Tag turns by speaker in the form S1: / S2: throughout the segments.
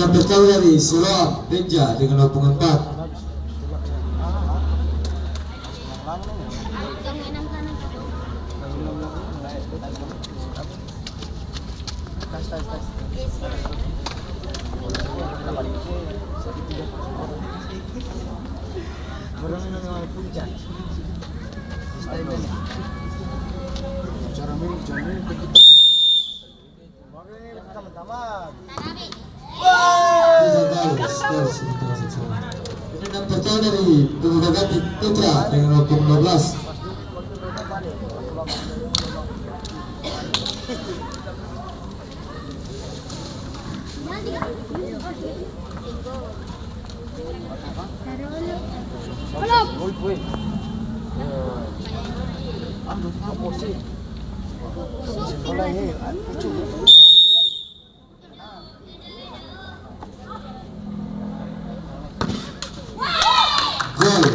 S1: Tendangan pertama dari Siloam Benja dengan opung 4. Tendangan pertama dari pemuda ganti Putra dengan opung 12. Gol.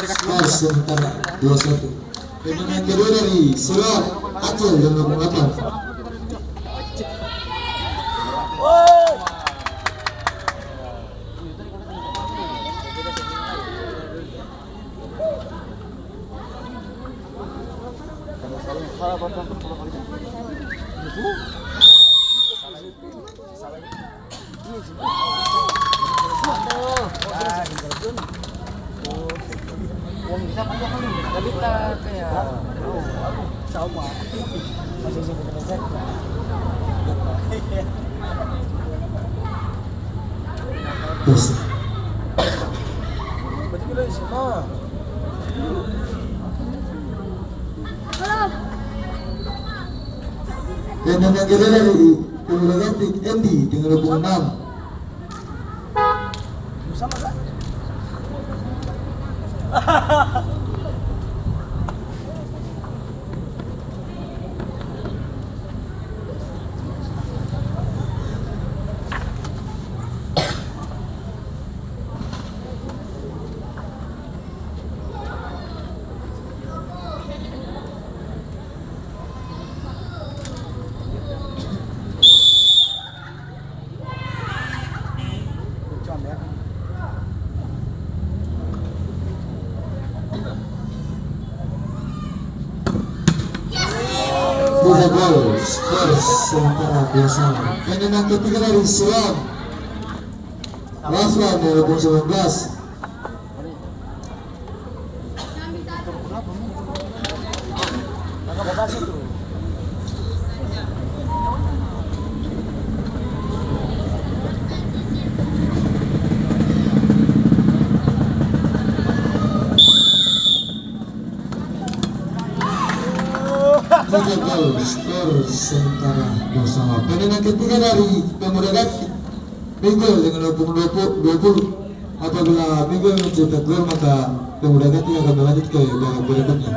S1: Skor sementara 2-1. Tendangan kedua dari Siloam Acil dengan opung 8. Tendangan kedua dari pemuda ganti Endi dengan opung 6. Gol, skor sementara 2-1. Tendangan ketiga dari Siloam Raflan dengan opung 19. Gol, skor sementara 2-1. Tendangan ketiga dari pemuda ganti Miguel dengan opung 20. Apabila Miguel mencetak gol maka pemuda ganti akan berlanjut ke babak berikutnya.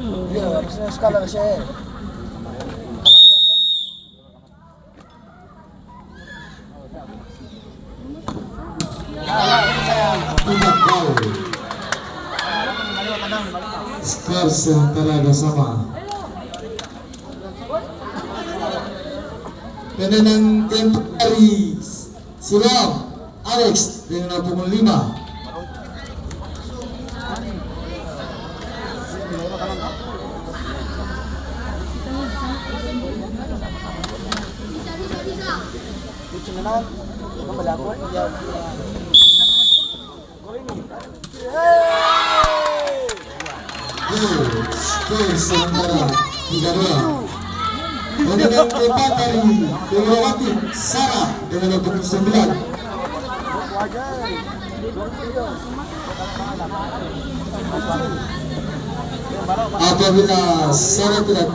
S2: Iya, harusnya skala kasi.
S1: Skor sementara sama. Tendangan keempat dari Siloam Alex dengan opung 5. Skor sementara 3-2. Tendangan keempat dari Dewi Sarah dengan opung 9. Apabila Sarah tidak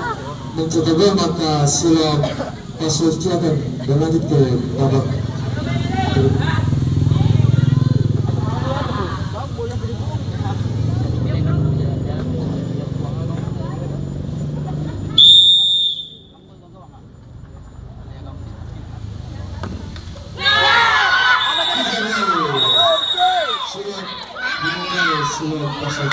S1: mencetak gol maka Siloam Pasuruan akan berlanjut ke babak berikutnya. surat dimulai surat pasal